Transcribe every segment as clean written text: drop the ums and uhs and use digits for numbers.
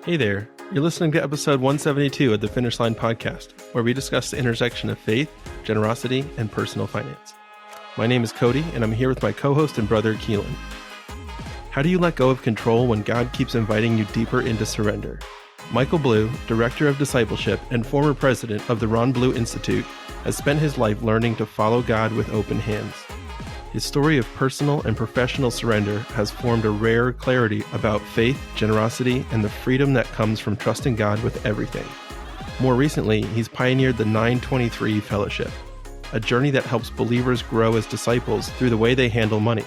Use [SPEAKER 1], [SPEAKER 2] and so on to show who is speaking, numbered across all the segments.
[SPEAKER 1] Hey there, you're listening to episode 172 of the Finish Line podcast, where we discuss the intersection of faith, generosity, and personal finance. My name is Cody, and I'm here with my co-host and brother, Keelan. How do you let go of control when God keeps inviting you deeper into surrender? Michael Blue, Director of Discipleship and former president of the Ron Blue Institute, has spent his life learning to follow God with open hands. His story of personal and professional surrender has formed a rare clarity about faith, generosity, and the freedom that comes from trusting God with everything. More recently, he's pioneered the 923 Fellowship, a journey that helps believers grow as disciples through the way they handle money.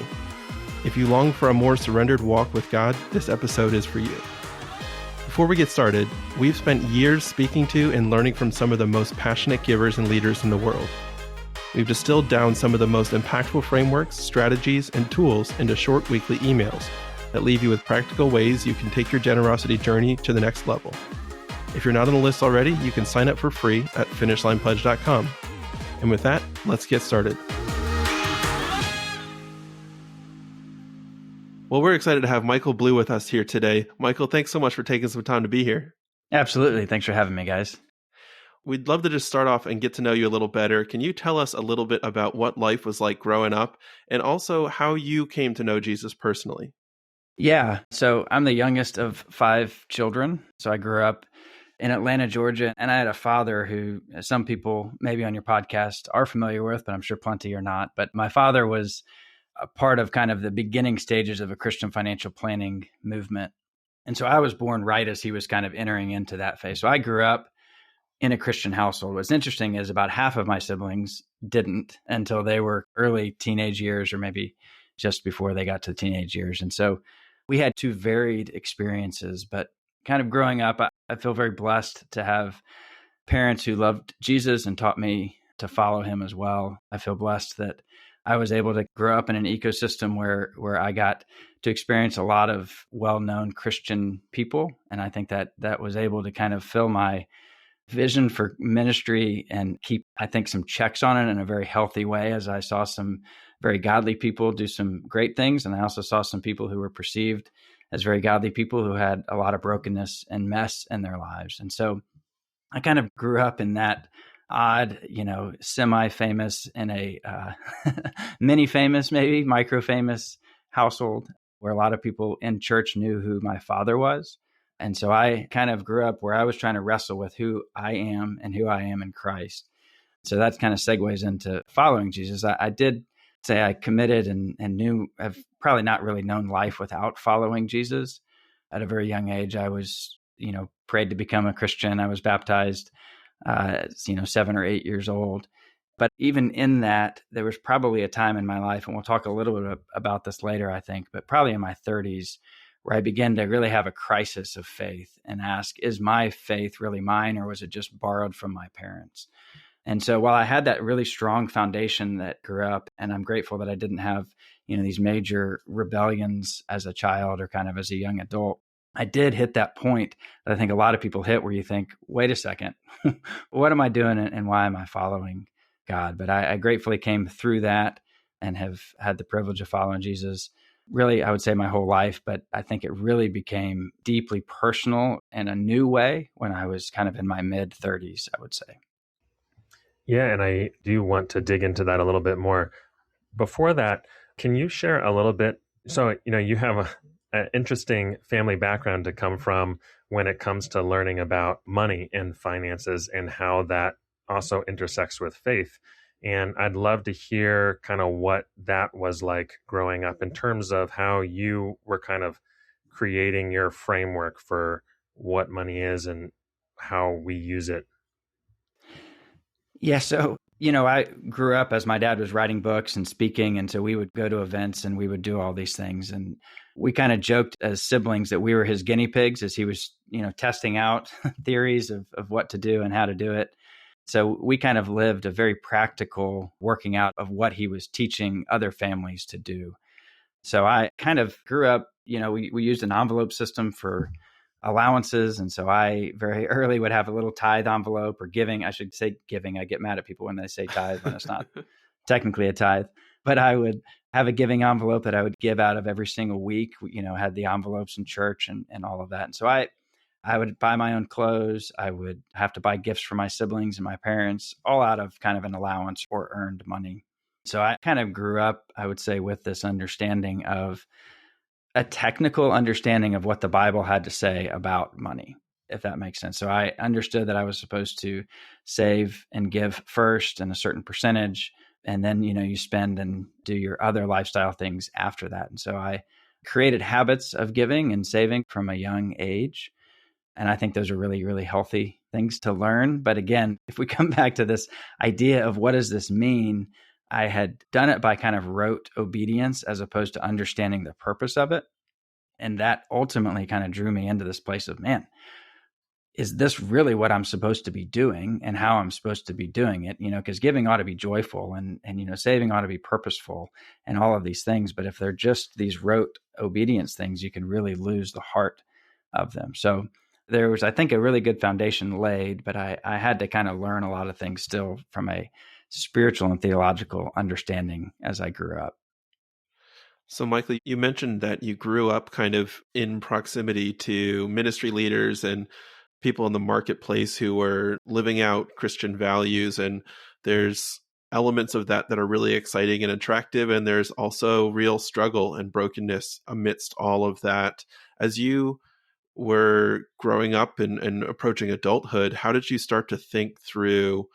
[SPEAKER 1] If you long for a more surrendered walk with God, this episode is for you. Before we get started, we've spent years speaking to and learning from some of the most passionate givers and leaders in the world. We've distilled down some of the most impactful frameworks, strategies, and tools into short weekly emails that leave you with practical ways you can take your generosity journey to the next level. If you're not on the list already, you can sign up for free at finishlinepledge.com. And with that, let's get started. Well, we're excited to have Michael Blue with us here today. Michael, thanks so much for taking some time to be here.
[SPEAKER 2] Absolutely. Thanks for having me, guys.
[SPEAKER 1] We'd love to just start off and get to know you a little better. Can you tell us a little bit about what life was like growing up and also how you came to know Jesus personally?
[SPEAKER 2] Yeah. So I'm the youngest of 5 children. So I grew up in Atlanta, Georgia, and I had a father who some people maybe on your podcast are familiar with, but I'm sure plenty are not. But my father was a part of kind of the beginning stages of a Christian financial planning movement. And so I was born right as he was kind of entering into that phase. So I grew up in a Christian household. What's interesting is about half of my siblings didn't until they were early teenage years or maybe just before they got to the teenage years. And so we had 2 varied experiences, but kind of growing up, I feel very blessed to have parents who loved Jesus and taught me to follow him as well. I feel blessed that I was able to grow up in an ecosystem where I got to experience a lot of well-known Christian people. And I think that was able to kind of fill my vision for ministry and keep, I think, some checks on it in a very healthy way, as I saw some very godly people do some great things. And I also saw some people who were perceived as very godly people who had a lot of brokenness and mess in their lives. And so I kind of grew up in that odd, semi-famous in a mini-famous, maybe micro-famous household where a lot of people in church knew who my father was. And so I kind of grew up where I was trying to wrestle with who I am and who I am in Christ. So that kind of segues into following Jesus. I did say I committed and knew, I've probably not really known life without following Jesus. At a very young age, I was, prayed to become a Christian. I was baptized, 7 or 8 years old. But even in that, there was probably a time in my life, and we'll talk a little bit about this later, I think, but probably in my 30s, where I began to really have a crisis of faith and ask, is my faith really mine, or was it just borrowed from my parents? And so while I had that really strong foundation that grew up, and I'm grateful that I didn't have, these major rebellions as a child or kind of as a young adult, I did hit that point that I think a lot of people hit where you think, wait a second, what am I doing and why am I following God? But I gratefully came through that and have had the privilege of following Jesus really, I would say my whole life, but I think it really became deeply personal in a new way when I was kind of in my mid-30s, I would say.
[SPEAKER 3] Yeah, and I do want to dig into that a little bit more. Before that, can you share a little bit? So, you have an interesting family background to come from when it comes to learning about money and finances and how that also intersects with faith. And I'd love to hear kind of what that was like growing up in terms of how you were kind of creating your framework for what money is and how we use it.
[SPEAKER 2] Yeah. So, I grew up as my dad was writing books and speaking. And so we would go to events and we would do all these things. And we kind of joked as siblings that we were his guinea pigs as he was, testing out theories of what to do and how to do it. So we kind of lived a very practical working out of what he was teaching other families to do. So I kind of grew up, we used an envelope system for allowances. And so I very early would have a little tithe envelope or giving. I should say giving. I get mad at people when they say tithe when it's not technically a tithe. But I would have a giving envelope that I would give out of every single week, had the envelopes in church and all of that. And so I I would buy my own clothes. I would have to buy gifts for my siblings and my parents, all out of kind of an allowance or earned money. So I kind of grew up, I would say, with this understanding of a technical understanding of what the Bible had to say about money, if that makes sense. So I understood that I was supposed to save and give first and a certain percentage, and then, you spend and do your other lifestyle things after that. And so I created habits of giving and saving from a young age. And I think those are really, really healthy things to learn. But again, if we come back to this idea of what does this mean, I had done it by kind of rote obedience as opposed to understanding the purpose of it. And that ultimately kind of drew me into this place of, man, is this really what I'm supposed to be doing and how I'm supposed to be doing it? Because giving ought to be joyful and saving ought to be purposeful and all of these things. But if they're just these rote obedience things, you can really lose the heart of them. So there was, I think, a really good foundation laid, but I had to kind of learn a lot of things still from a spiritual and theological understanding as I grew up.
[SPEAKER 1] So, Michael, you mentioned that you grew up kind of in proximity to ministry leaders and people in the marketplace who were living out Christian values. And there's elements of that are really exciting and attractive. And there's also real struggle and brokenness amidst all of that. As you were growing up and approaching adulthood, how did you start to think through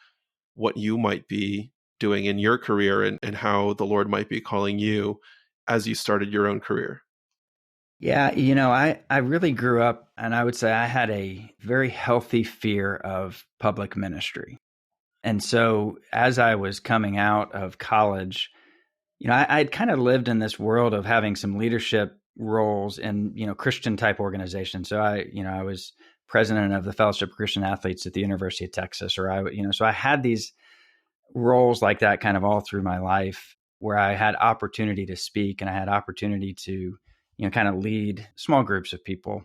[SPEAKER 1] what you might be doing in your career and how the Lord might be calling you as you started your own career?
[SPEAKER 2] Yeah, I really grew up, and I would say I had a very healthy fear of public ministry. And so as I was coming out of college, I'd kind of lived in this world of having some leadership roles in, Christian type organizations. So I was president of the Fellowship of Christian Athletes at the University of Texas, so I had these roles like that kind of all through my life where I had opportunity to speak and I had opportunity to, kind of lead small groups of people.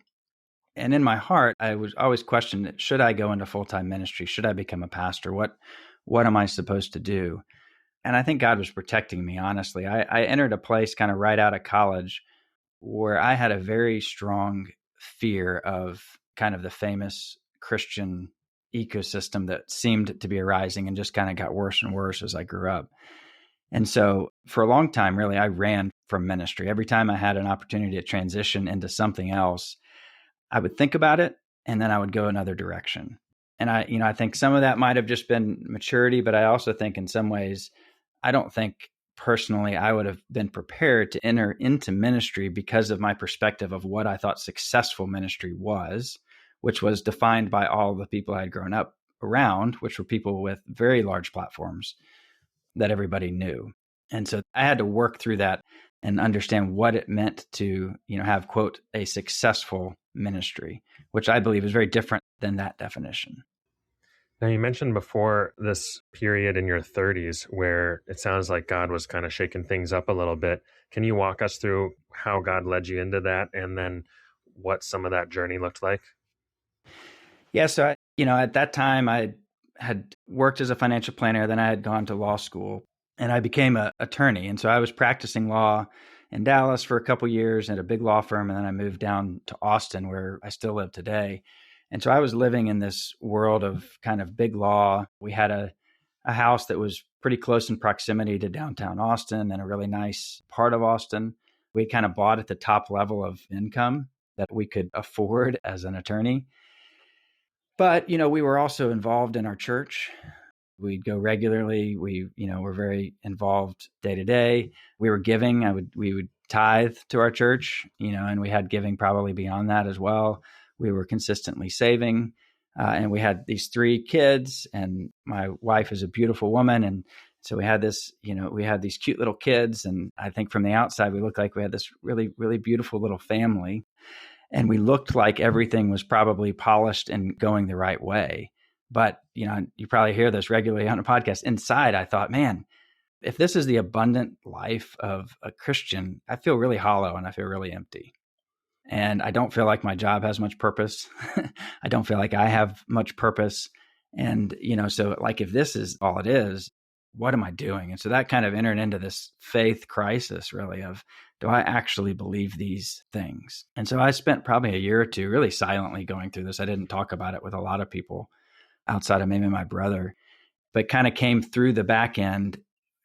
[SPEAKER 2] And in my heart, I was always questioned, should I go into full-time ministry? Should I become a pastor? What am I supposed to do? And I think God was protecting me, honestly. I entered a place kind of right out of college where I had a very strong fear of kind of the famous Christian ecosystem that seemed to be arising and just kind of got worse and worse as I grew up. And so for a long time, really, I ran from ministry. Every time I had an opportunity to transition into something else, I would think about it and then I would go another direction. And I think some of that might have just been maturity, but I also think in some ways, I don't think personally I would have been prepared to enter into ministry because of my perspective of what I thought successful ministry was, which was defined by all the people I had grown up around, which were people with very large platforms that everybody knew. And so I had to work through that and understand what it meant to, have, quote, a successful ministry, which I believe is very different than that definition.
[SPEAKER 3] Now, you mentioned before this period in your 30s where it sounds like God was kind of shaking things up a little bit. Can you walk us through how God led you into that and then what some of that journey looked like?
[SPEAKER 2] Yeah. So, at that time, I had worked as a financial planner. Then I had gone to law school and I became an attorney. And so I was practicing law in Dallas for a couple of years at a big law firm. And then I moved down to Austin, where I still live today. And so I was living in this world of kind of big law. We had a house that was pretty close in proximity to downtown Austin and a really nice part of Austin. We kind of bought at the top level of income that we could afford as an attorney. But, we were also involved in our church. We'd go regularly. We, were very involved day to day. We were giving. We would tithe to our church, and we had giving probably beyond that as well. We were consistently saving. And we had these 3 kids, and my wife is a beautiful woman. And so we had this, we had these cute little kids. And I think from the outside, we looked like we had this really, really beautiful little family. And we looked like everything was probably polished and going the right way. But, you probably hear this regularly on a podcast. Inside, I thought, man, if this is the abundant life of a Christian, I feel really hollow and I feel really empty. And I don't feel like my job has much purpose. I don't feel like I have much purpose. And, so like if this is all it is, what am I doing? And so that kind of entered into this faith crisis really of do I actually believe these things? And so I spent probably a year or two really silently going through this. I didn't talk about it with a lot of people outside of maybe my brother, but kind of came through the back end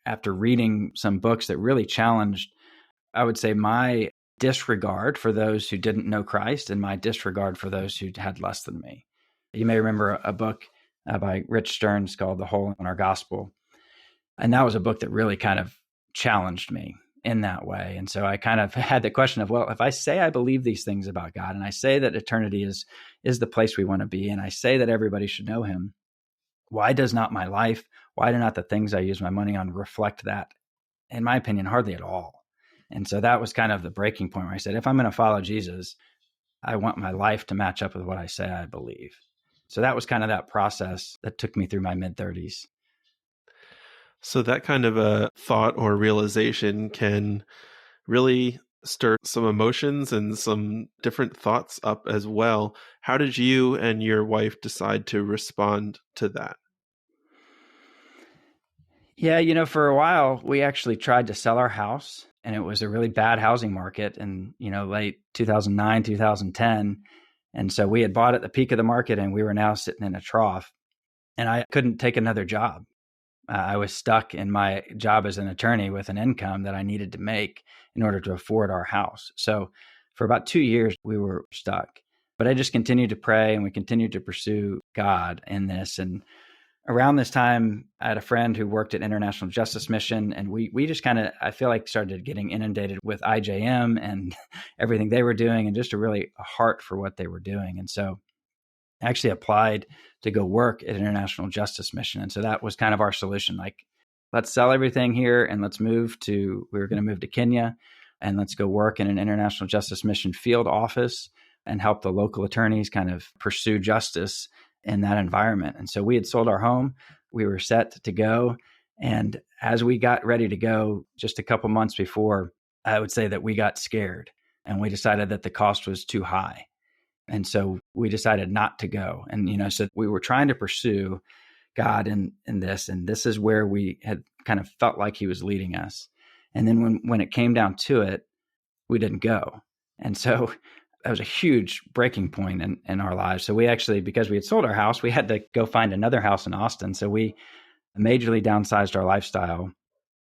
[SPEAKER 2] after reading some books that really challenged, I would say, my disregard for those who didn't know Christ and my disregard for those who had less than me. You may remember a book by Rich Stearns called The Hole in Our Gospel. And that was a book that really kind of challenged me in that way. And so I kind of had the question of, well, if I say I believe these things about God, and I say that eternity is the place we want to be, and I say that everybody should know him, why does not my life, why do not the things I use my money on reflect that? In my opinion, hardly at all. And so that was kind of the breaking point where I said, if I'm going to follow Jesus, I want my life to match up with what I say I believe. So that was kind of that process that took me through my mid-30s.
[SPEAKER 1] So that kind of a thought or realization can really stir some emotions and some different thoughts up as well. How did you and your wife decide to respond to that?
[SPEAKER 2] Yeah, for a while, we actually tried to sell our house, and it was a really bad housing market in, late 2009, 2010. And so we had bought at the peak of the market, and we were now sitting in a trough, and I couldn't take another job. I was stuck in my job as an attorney with an income that I needed to make in order to afford our house. So for about 2 years, we were stuck. But I just continued to pray, and we continued to pursue God in this. And around this time, I had a friend who worked at International Justice Mission, and we just kind of, I feel like, started getting inundated with IJM and everything they were doing, and just a heart for what they were doing. And so I actually applied to go work at International Justice Mission. And so that was kind of our solution. Like, let's sell everything here and we were going to move to Kenya, and let's go work in an International Justice Mission field office and help the local attorneys kind of pursue justice in that environment. And so we had sold our home. We were set to go. And as we got ready to go, just a couple months before, I would say that we got scared, and we decided that the cost was too high. And so we decided not to go. And, so we were trying to pursue God in this, and this is where we had kind of felt like he was leading us. And then when it came down to it, we didn't go. And so that was a huge breaking point in our lives. So we actually, because we had sold our house, we had to go find another house in Austin. So we majorly downsized our lifestyle.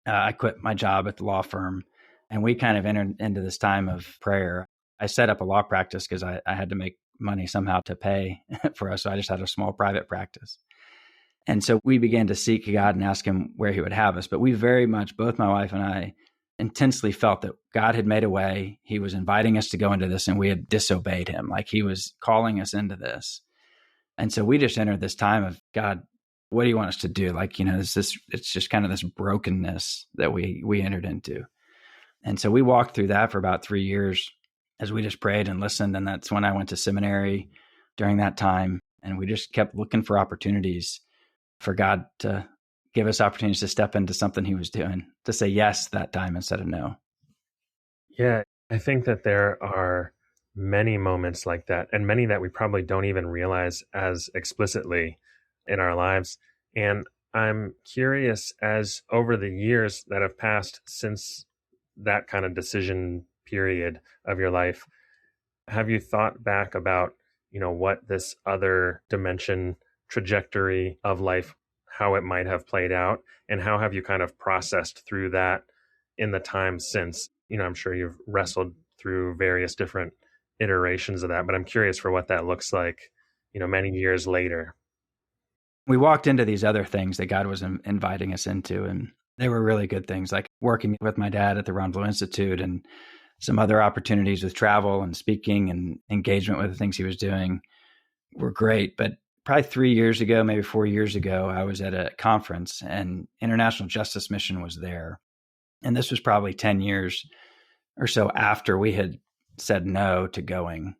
[SPEAKER 2] I quit my job at the law firm, and we kind of entered into this time of prayer. I set up a law practice because I had to make money somehow to pay for us. So I just had a small private practice. And so we began to seek God and ask him where he would have us. But we very much, both my wife and I, intensely felt that God had made a way. He was inviting us to go into this, and we had disobeyed him. Like, he was calling us into this. And so we just entered this time of, God, what do you want us to do? Like, it's just kind of this brokenness that we entered into. And so we walked through that for about 3 years as we just prayed and listened. And that's when I went to seminary during that time. And we just kept looking for opportunities for God to give us opportunities to step into something he was doing, to say yes that time instead of no.
[SPEAKER 3] Yeah, I think that there are many moments like that, and many that we probably don't even realize as explicitly in our lives. And I'm curious, as over the years that have passed since that kind of decision period of your life, have you thought back about, what this other dimension trajectory of life, how it might have played out, and how have you kind of processed through that in the time since? I'm sure you've wrestled through various different iterations of that, but I'm curious for what that looks like, many years later.
[SPEAKER 2] We walked into these other things that God was inviting us into, and they were really good things, like working with my dad at the Ron Blue Institute, and some other opportunities with travel and speaking and engagement with the things he was doing were great. But probably 3 years ago, maybe 4 years ago, I was at a conference, and International Justice Mission was there. And this was probably 10 years or so after we had said no to going.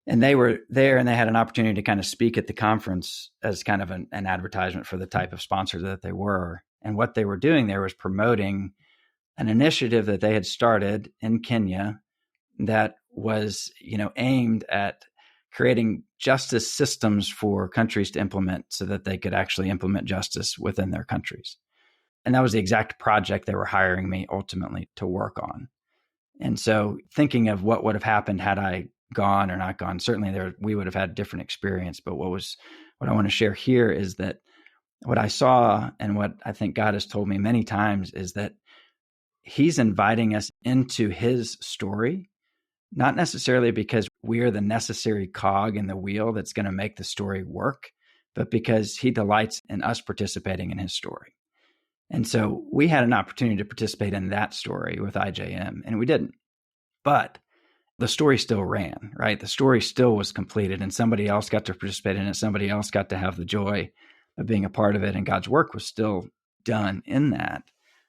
[SPEAKER 2] And they were there, and they had an opportunity to kind of speak at the conference as kind of an advertisement for the type of sponsor that they were. And what they were doing there was promoting an initiative that they had started in Kenya that was, aimed at creating justice systems for countries to implement so that they could actually implement justice within their countries. And that was the exact project they were hiring me ultimately to work on. And so thinking of what would have happened had I gone or not gone, certainly we would have had a different experience. But what I want to share here is that what I saw and what I think God has told me many times is that he's inviting us into his story, not necessarily because we are the necessary cog in the wheel that's going to make the story work, but because he delights in us participating in his story. And so we had an opportunity to participate in that story with IJM, and we didn't. But the story still ran, right? The story still was completed, and somebody else got to participate in it. Somebody else got to have the joy of being a part of it, and God's work was still done in that.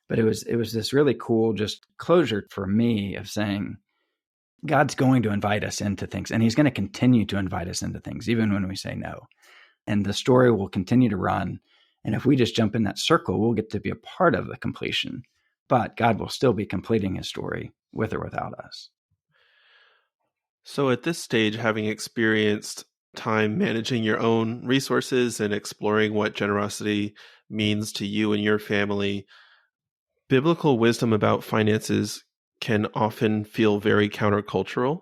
[SPEAKER 2] But it was this really cool just closure for me of saying, God's going to invite us into things, and he's going to continue to invite us into things, even when we say no. And the story will continue to run. And if we just jump in that circle, we'll get to be a part of the completion. But God will still be completing his story with or without us.
[SPEAKER 1] So at this stage, having experienced time managing your own resources and exploring what generosity means to you and your family, biblical wisdom about finances can often feel very countercultural.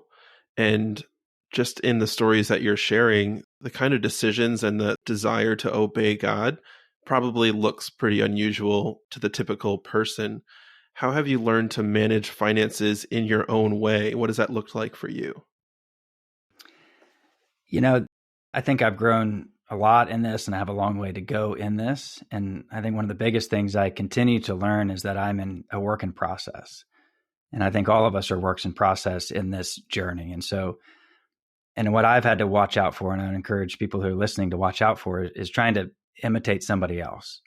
[SPEAKER 1] And just in the stories that you're sharing, the kind of decisions and the desire to obey God probably looks pretty unusual to the typical person. How have you learned to manage finances in your own way? What does that look like for you?
[SPEAKER 2] I think I've grown a lot in this, and I have a long way to go in this. And I think one of the biggest things I continue to learn is that I'm in a work in process. And I think all of us are works in process in this journey. And what I've had to watch out for, and I would encourage people who are listening to watch out for, is trying to imitate somebody else.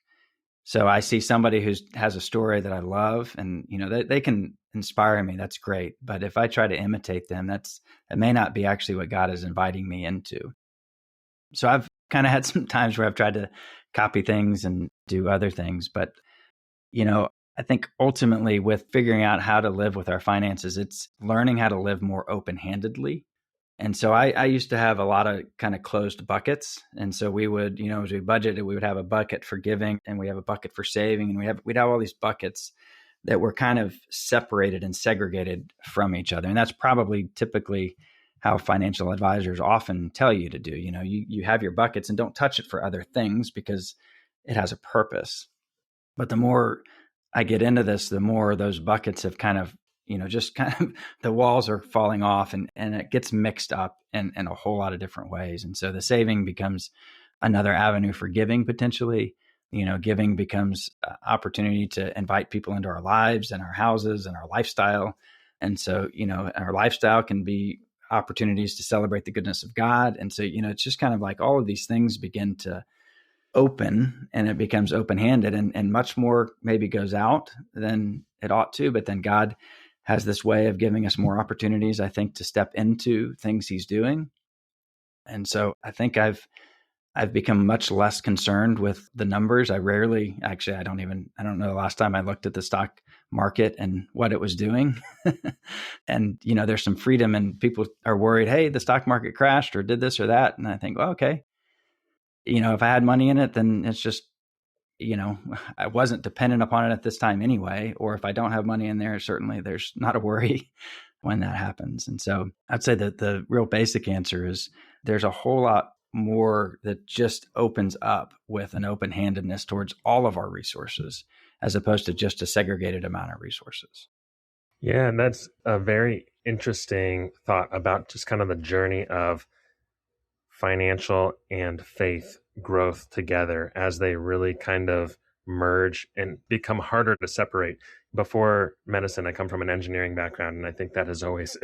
[SPEAKER 2] So I see somebody who has a story that I love, and they can inspire me. That's great. But if I try to imitate them, that may not be actually what God is inviting me into. So I've kind of had some times where I've tried to copy things and do other things. But, I think ultimately with figuring out how to live with our finances, it's learning how to live more open-handedly. And so I used to have a lot of kind of closed buckets. And so we would, as we budgeted, we would have a bucket for giving, and we have a bucket for saving, and we'd have all these buckets that were kind of separated and segregated from each other. And that's probably typically how financial advisors often tell you to do. You have your buckets and don't touch it for other things because it has a purpose. But the more I get into this, the more those buckets have kind of, just kind of the walls are falling off, and it gets mixed up in a whole lot of different ways. And so the saving becomes another avenue for giving potentially. Giving becomes an opportunity to invite people into our lives and our houses and our lifestyle. And so, our lifestyle can be opportunities to celebrate the goodness of God. And so, it's just kind of like all of these things begin to open, and it becomes open-handed, and much more maybe goes out than it ought to. But then God has this way of giving us more opportunities, I think, to step into things he's doing. And so I think I've become much less concerned with the numbers. I don't know the last time I looked at the stock market and what it was doing. And, there's some freedom, and people are worried, hey, the stock market crashed or did this or that. And I think, well, okay, if I had money in it, then it's just, I wasn't dependent upon it at this time anyway. Or if I don't have money in there, certainly there's not a worry when that happens. And so I'd say that the real basic answer is there's a whole lot more that just opens up with an open-handedness towards all of our resources, as opposed to just a segregated amount of resources.
[SPEAKER 3] Yeah, and that's a very interesting thought about just kind of the journey of financial and faith growth together as they really kind of merge and become harder to separate. Before medicine, I come from an engineering background, and I think that has always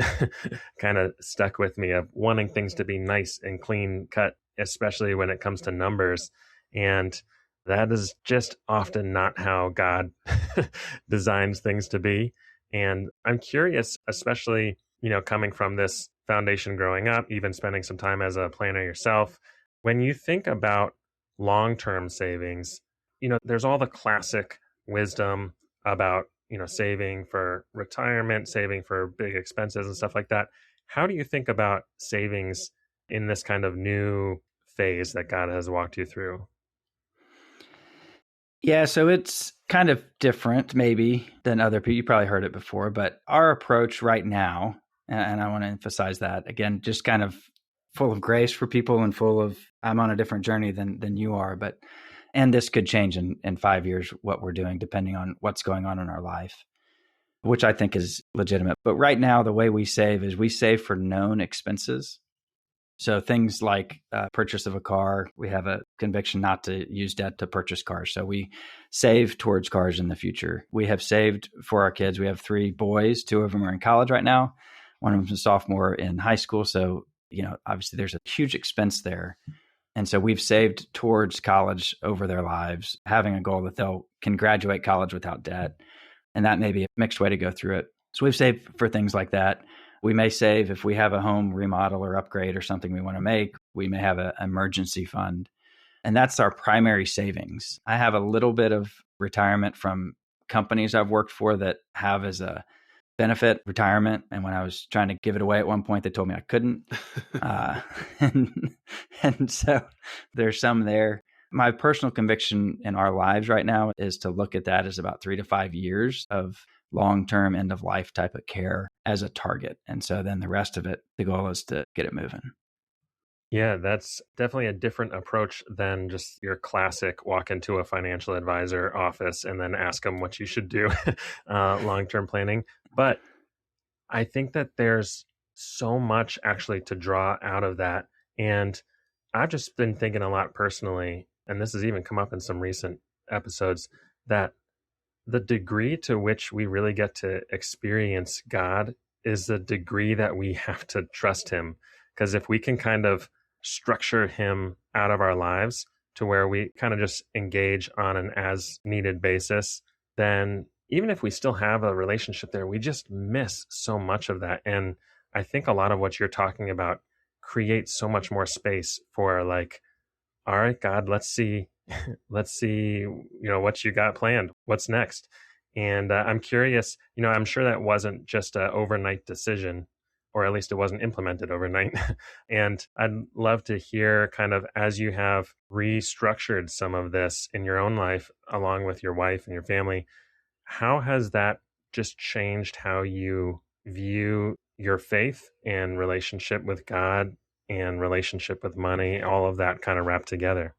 [SPEAKER 3] kind of stuck with me of wanting things to be nice and clean cut, especially when it comes to numbers. And that is just often not how God designs things to be. And I'm curious, especially, coming from this foundation growing up, even spending some time as a planner yourself, when you think about long-term savings, there's all the classic wisdom about, saving for retirement, saving for big expenses and stuff like that. How do you think about savings in this kind of new phase that God has walked you through?
[SPEAKER 2] Yeah, so it's kind of different maybe than other people. You probably heard it before, but our approach right now, and I want to emphasize that again, just kind of full of grace for people and full of, I'm on a different journey than you are, but, and this could change in 5 years, what we're doing, depending on what's going on in our life, which I think is legitimate. But right now, the way we save is we save for known expenses. So things like purchase of a car, we have a conviction not to use debt to purchase cars. So we save towards cars in the future. We have saved for our kids. We have 3 boys. 2 of them are in college right now. One of them is a sophomore in high school. So, obviously there's a huge expense there. And so we've saved towards college over their lives, having a goal that can graduate college without debt. And that may be a mixed way to go through it. So we've saved for things like that. We may save if we have a home remodel or upgrade or something we want to make. We may have an emergency fund. And that's our primary savings. I have a little bit of retirement from companies I've worked for that have as a benefit retirement. And when I was trying to give it away at one point, they told me I couldn't. And so there's some there. My personal conviction in our lives right now is to look at that as about 3 to 5 years of long-term end of life type of care as a target. And so then the rest of it, the goal is to get it moving.
[SPEAKER 3] Yeah, that's definitely a different approach than just your classic walk into a financial advisor office and then ask them what you should do, long-term planning. But I think that there's so much actually to draw out of that. And I've just been thinking a lot personally, and this has even come up in some recent episodes, that the degree to which we really get to experience God is the degree that we have to trust him. Because if we can kind of structure him out of our lives to where we kind of just engage on an as needed basis, then even if we still have a relationship there, we just miss so much of that. And I think a lot of what you're talking about creates so much more space for like, all right, God, let's see, what you got planned. What's next? And I'm curious, I'm sure that wasn't just an overnight decision, or at least it wasn't implemented overnight. And I'd love to hear kind of as you have restructured some of this in your own life, along with your wife and your family, how has that just changed how you view your faith and relationship with God and relationship with money, all of that kind of wrapped together?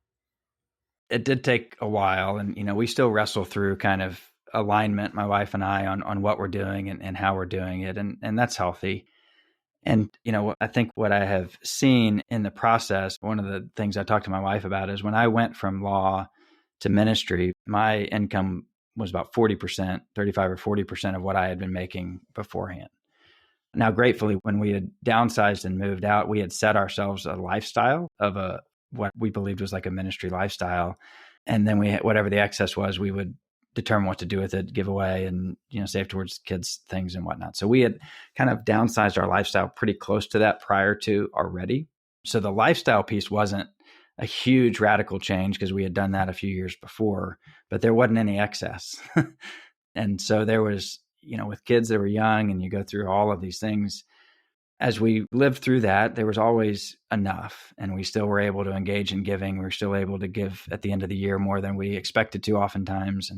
[SPEAKER 2] It did take a while, and we still wrestle through kind of alignment, my wife and I, on what we're doing and how we're doing it, and that's healthy. And I think what I have seen in the process, one of the things I talked to my wife about is when I went from law to ministry, my income was about 40%, 35 or 40% of what I had been making beforehand. Now, gratefully, when we had downsized and moved out, we had set ourselves a lifestyle of what we believed was like a ministry lifestyle. And then whatever the excess was, we would determine what to do with it, give away, and save towards kids' things and whatnot. So we had kind of downsized our lifestyle pretty close to that prior to already. So the lifestyle piece wasn't a huge radical change because we had done that a few years before, but there wasn't any excess. And so there was, with kids that were young and you go through all of these things, as we lived through that, there was always enough, and we still were able to engage in giving. We were still able to give at the end of the year more than we expected to oftentimes.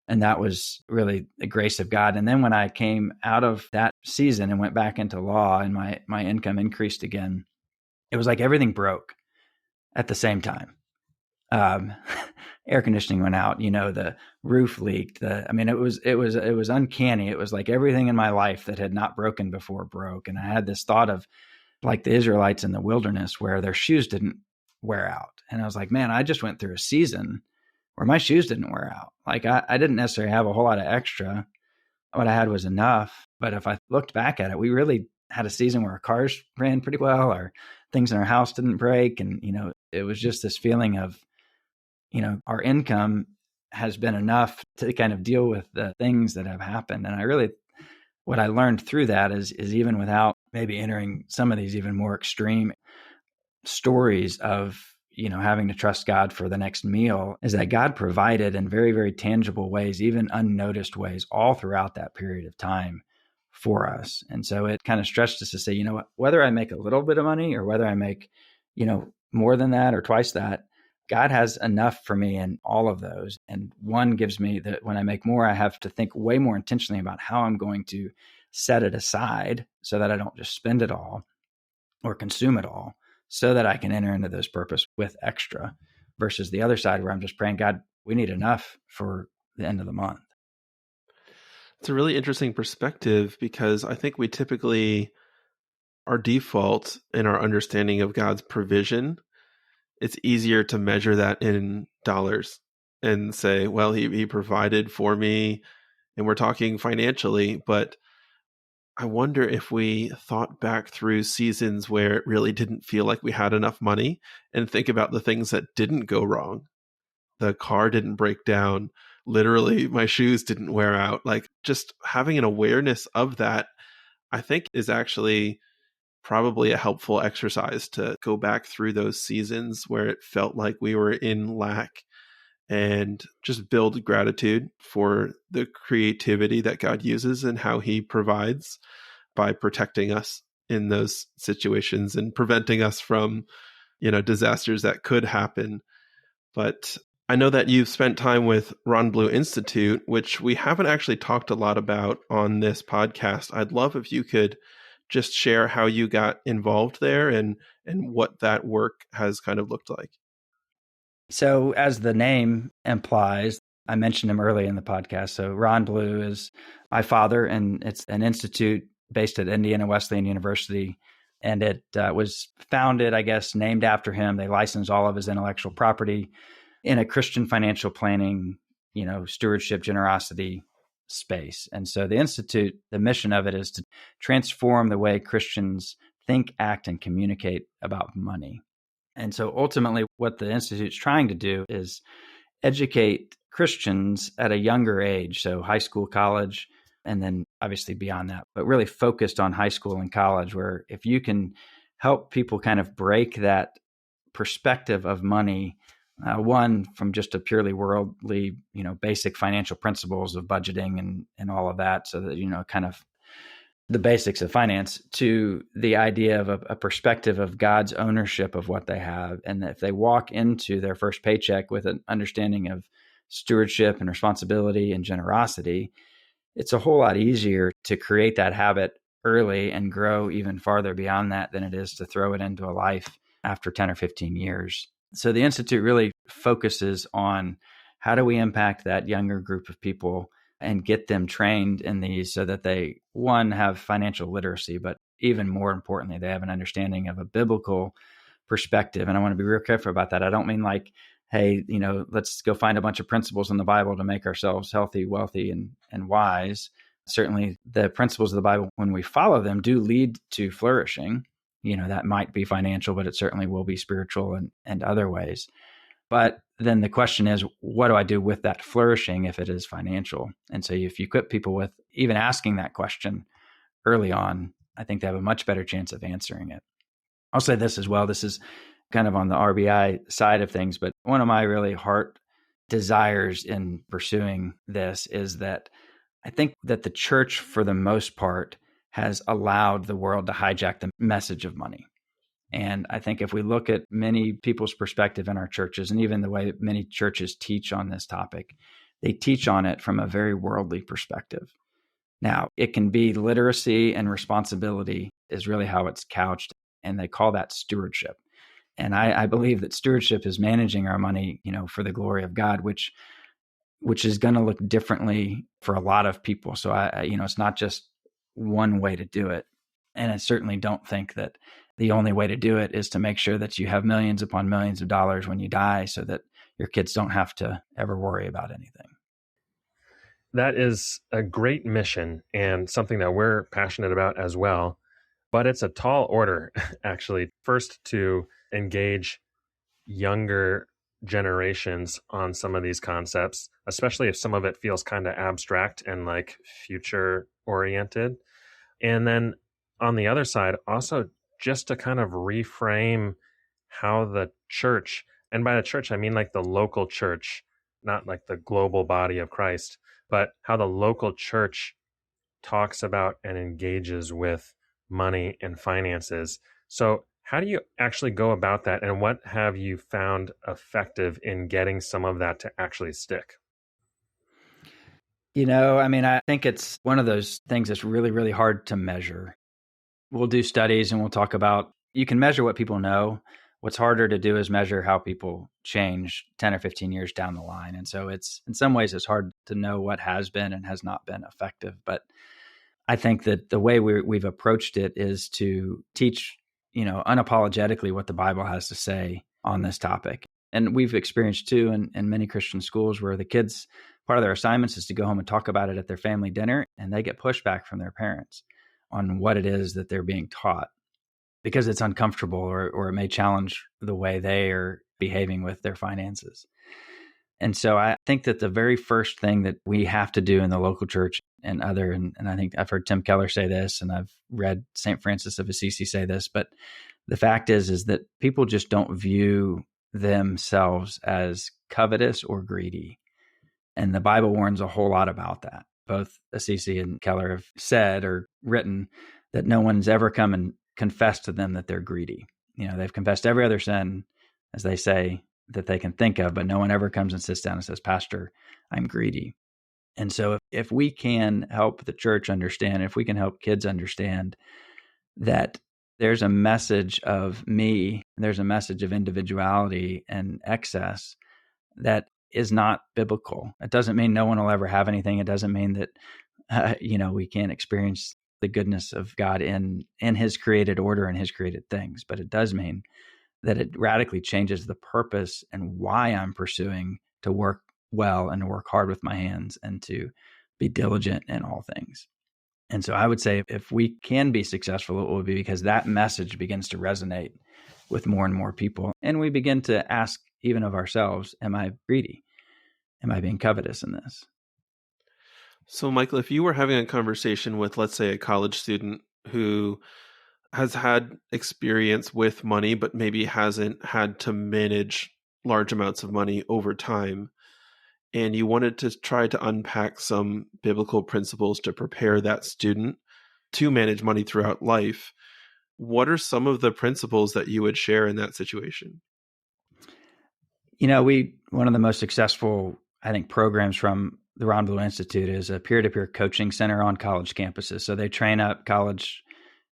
[SPEAKER 2] And that was really the grace of God. And then when I came out of that season and went back into law and my income increased again, it was like everything broke at the same time. Air conditioning went out, the roof leaked. It was uncanny. It was like everything in my life that had not broken before broke. And I had this thought of like the Israelites in the wilderness where their shoes didn't wear out. And I was like, man, I just went through a season where my shoes didn't wear out. Like I didn't necessarily have a whole lot of extra. What I had was enough. But if I looked back at it, we really had a season where our cars ran pretty well, or things in our house didn't break. And, it was just this feeling of, our income has been enough to kind of deal with the things that have happened. And what I learned through that is even without maybe entering some of these even more extreme stories of, having to trust God for the next meal, is that God provided in very, very tangible ways, even unnoticed ways, all throughout that period of time for us. And so it kind of stretched us to say, whether I make a little bit of money or whether I make, more than that or twice that, God has enough for me in all of those. And one gives me that when I make more, I have to think way more intentionally about how I'm going to set it aside so that I don't just spend it all or consume it all, so that I can enter into this purpose with extra, versus the other side where I'm just praying, God, we need enough for the end of the month.
[SPEAKER 1] It's a really interesting perspective because I think we typically, our default in our understanding of God's provision, it's easier to measure that in dollars and say, well, he provided for me, and we're talking financially. But I wonder if we thought back through seasons where it really didn't feel like we had enough money and think about the things that didn't go wrong. The car didn't break down. Literally, my shoes didn't wear out. Like, just having an awareness of that, I think, is actually probably a helpful exercise to go back through those seasons where it felt like we were in lack and just build gratitude for the creativity that God uses and how he provides by protecting us in those situations and preventing us from, disasters that could happen. But I know that you've spent time with Ron Blue Institute, which we haven't actually talked a lot about on this podcast. I'd love if you could just share how you got involved there and what that work has kind of looked like.
[SPEAKER 2] So as the name implies, I mentioned him early in the podcast. So Ron Blue is my father, and it's an institute based at Indiana Wesleyan University. And it was founded, I guess, named after him. They licensed all of his intellectual property in a Christian financial planning, stewardship, generosity space. And so the Institute, the mission of it is to transform the way Christians think, act, and communicate about money. And so ultimately what the Institute's trying to do is educate Christians at a younger age, so high school, college, and then obviously beyond that, but really focused on high school and college, where if you can help people kind of break that perspective of money, one from just a purely worldly, basic financial principles of budgeting and all of that, so that, kind of the basics of finance, to the idea of a perspective of God's ownership of what they have. And that if they walk into their first paycheck with an understanding of stewardship and responsibility and generosity, it's a whole lot easier to create that habit early and grow even farther beyond that than it is to throw it into a life after 10 or 15 years. So the Institute really focuses on how do we impact that younger group of people and get them trained in these so that they, one, have financial literacy, but even more importantly, they have an understanding of a biblical perspective. And I want to be real careful about that. I don't mean like, hey, let's go find a bunch of principles in the Bible to make ourselves healthy, wealthy, and wise. Certainly the principles of the Bible, when we follow them, do lead to flourishing. That might be financial, but it certainly will be spiritual and other ways. But then the question is, what do I do with that flourishing if it is financial? And so if you equip people with even asking that question early on, I think they have a much better chance of answering it. I'll say this as well. This is kind of on the RBI side of things, but one of my really heart desires in pursuing this is that I think that the church, for the most part, has allowed the world to hijack the message of money. And I think if we look at many people's perspective in our churches, and even the way many churches teach on this topic, they teach on it from a very worldly perspective. Now, it can be literacy and responsibility is really how it's couched, and they call that stewardship. And I believe that stewardship is managing our money, for the glory of God, which is going to look differently for a lot of people. So it's not just one way to do it. And I certainly don't think that the only way to do it is to make sure that you have millions upon millions of dollars when you die so that your kids don't have to ever worry about anything.
[SPEAKER 3] That is a great mission and something that we're passionate about as well. But it's a tall order, actually, first to engage younger generations on some of these concepts, especially if some of it feels kind of abstract and like future oriented. And then on the other side, also just to kind of reframe how the church, and by the church, I mean like the local church, not like the global body of Christ, but how the local church talks about and engages with money and finances. So How do you actually go about that? And what have you found effective in getting some of that to actually stick?
[SPEAKER 2] I think it's one of those things that's really, really hard to measure. We'll do studies and we'll talk about, you can measure what people know. What's harder to do is measure how people change 10 or 15 years down the line. And so in some ways, it's hard to know what has been and has not been effective. But I think that the way we've approached it is to teach, unapologetically what the Bible has to say on this topic. And we've experienced too in many Christian schools where the kids, part of their assignments is to go home and talk about it at their family dinner, and they get pushback from their parents on what it is that they're being taught because it's uncomfortable or it may challenge the way they are behaving with their finances. And so I think that the very first thing that we have to do in the local church and I think I've heard Tim Keller say this, and I've read St. Francis of Assisi say this, but the fact is that people just don't view themselves as covetous or greedy. And the Bible warns a whole lot about that. Both Assisi and Keller have said or written that no one's ever come and confessed to them that they're greedy. They've confessed every other sin, as they say, that they can think of, but no one ever comes and sits down and says, Pastor, I'm greedy. And so if we can help the church understand, if we can help kids understand that there's a message of me, there's a message of individuality and excess that is not biblical. It doesn't mean no one will ever have anything. It doesn't mean that, we can't experience the goodness of God in his created order and his created things. But it does mean that it radically changes the purpose and why I'm pursuing to work well and to work hard with my hands and to be diligent in all things. And so I would say if we can be successful, it will be because that message begins to resonate with more and more people. And we begin to ask even of ourselves, am I greedy? Am I being covetous in this?
[SPEAKER 1] So, Michael, if you were having a conversation with, let's say, a college student who has had experience with money, but maybe hasn't had to manage large amounts of money over time, and you wanted to try to unpack some biblical principles to prepare that student to manage money throughout life, what are some of the principles that you would share in that situation?
[SPEAKER 2] One of the most successful, I think, programs from the Ron Blue Institute is a peer-to-peer coaching center on college campuses. So they train up college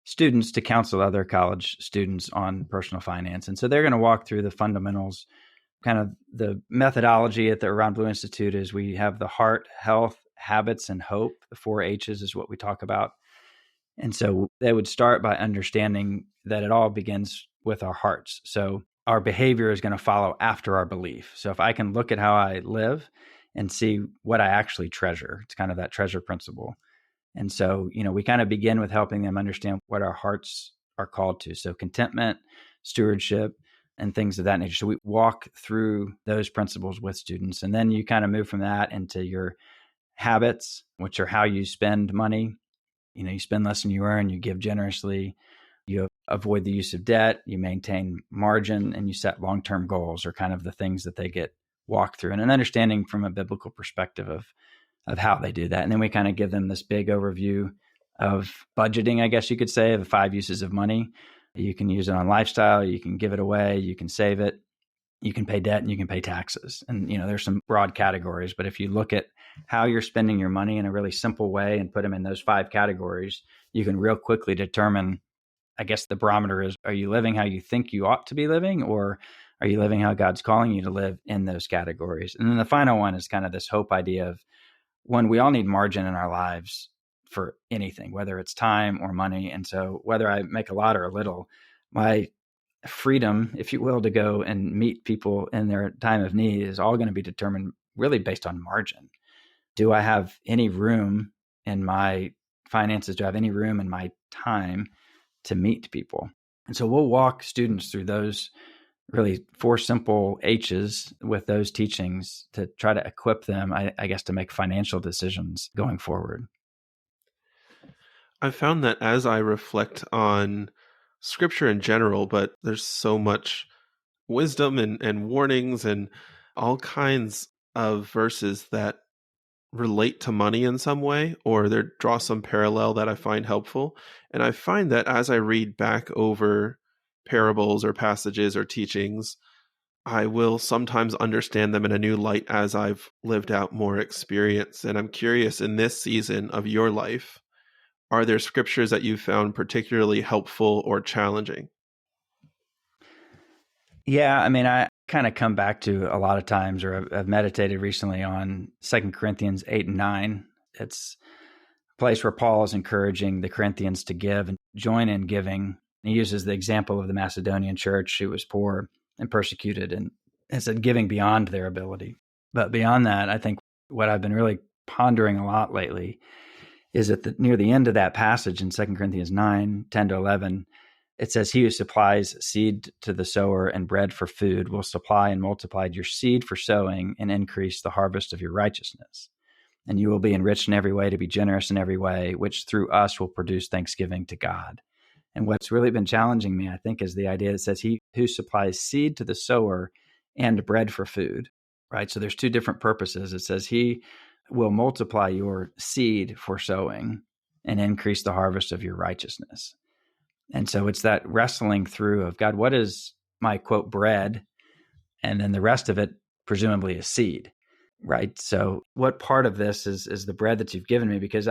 [SPEAKER 2] students to counsel other college students on personal finance. And so they're going to walk through the fundamentals. Kind of the methodology at the Ron Blue Institute is we have the heart, health, habits, and hope. The 4 H's is what we talk about. And so they would start by understanding that it all begins with our hearts. So our behavior is going to follow after our belief. So if I can look at how I live and see what I actually treasure, it's kind of that treasure principle. And so, we kind of begin with helping them understand what our hearts are called to. So contentment, stewardship, and things of that nature. So we walk through those principles with students. And then you kind of move from that into your habits, which are how you spend money. You spend less than you earn, you give generously, you avoid the use of debt, you maintain margin, and you set long-term goals are kind of the things that they get walked through, and an understanding from a biblical perspective of how they do that. And then we kind of give them this big overview of budgeting, I guess you could say, of the 5 uses of money. You can use it on lifestyle, you can give it away, you can save it, you can pay debt, and you can pay taxes. And, there's some broad categories, but if you look at how you're spending your money in a really simple way and put them in those 5 categories, you can real quickly determine, I guess the barometer is, are you living how you think you ought to be living, or are you living how God's calling you to live in those categories? And then the final one is kind of this hope idea of, one, we all need margin in our lives for anything, whether it's time or money. And so whether I make a lot or a little, my freedom, if you will, to go and meet people in their time of need is all going to be determined really based on margin. Do I have any room in my finances? Do I have any room in my time to meet people? And so we'll walk students through those really 4 simple H's with those teachings to try to equip them, I guess, to make financial decisions going forward.
[SPEAKER 1] I found that as I reflect on scripture in general, but there's so much wisdom and warnings and all kinds of verses that relate to money in some way, or they draw some parallel that I find helpful. And I find that as I read back over parables or passages or teachings, I will sometimes understand them in a new light as I've lived out more experience. And I'm curious, in this season of your life, are there scriptures that you found particularly helpful or challenging?
[SPEAKER 2] Yeah, I mean, I kind of come back to a lot of times, or I've meditated recently on 2 Corinthians 8 and 9. It's a place where Paul is encouraging the Corinthians to give and join in giving. He uses the example of the Macedonian church who was poor and persecuted, and said giving beyond their ability. But beyond that, I think what I've been really pondering a lot lately is that near the end of that passage in 2 Corinthians 9, 10 to 11, it says, "He who supplies seed to the sower and bread for food will supply and multiply your seed for sowing and increase the harvest of your righteousness. And you will be enriched in every way to be generous in every way, which through us will produce thanksgiving to God." And what's really been challenging me, I think, is the idea that says he who supplies seed to the sower and bread for food, right? So there's two different purposes. It says he will multiply your seed for sowing and increase the harvest of your righteousness. And so it's that wrestling through of, God, what is my, quote, bread? And then the rest of it presumably is seed, right? So what part of this is the bread that you've given me? Because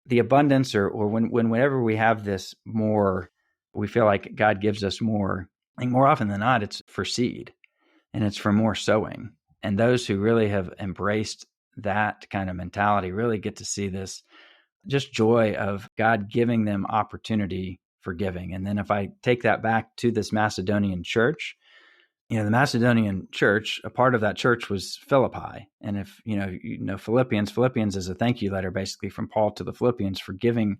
[SPEAKER 2] the abundance or whenever we have this more, we feel like God gives us more. I think more often than not, it's for seed and it's for more sowing. And those who really have embraced that kind of mentality really get to see this just joy of God giving them opportunity for giving. And then if I take that back to this Macedonian church, the Macedonian church, a part of that church was Philippi. And if you know Philippians is a thank you letter basically from Paul to the Philippians for giving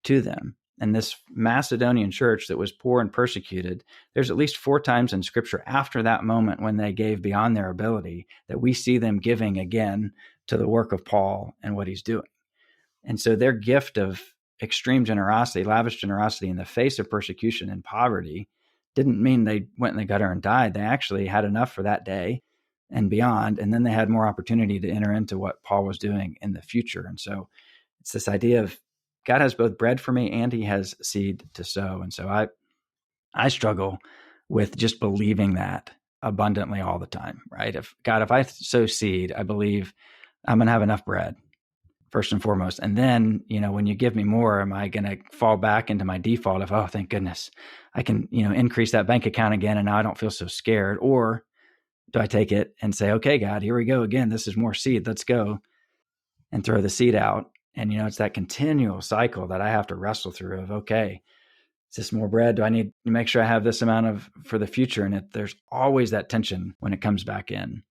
[SPEAKER 2] to them. And this Macedonian church that was poor and persecuted, there's at least 4 times in scripture after that moment when they gave beyond their ability that we see them giving again to the work of Paul and what he's doing. And so their gift of extreme generosity, lavish generosity in the face of persecution and poverty didn't mean they went in the gutter and died. They actually had enough for that day and beyond. And then they had more opportunity to enter into what Paul was doing in the future. And so it's this idea of God has both bread for me and he has seed to sow. And so I struggle with just believing that abundantly all the time, right? If I sow seed, I believe I'm going to have enough bread first and foremost. And then, when you give me more, am I going to fall back into my default of, oh, thank goodness, I can, increase that bank account again and now I don't feel so scared? Or do I take it and say, okay, God, here we go again. This is more seed. Let's go, and throw the seed out. And, it's that continual cycle that I have to wrestle through of, okay, is this more bread? Do I need to make sure I have this amount for the future? And there's always that tension when it comes back in.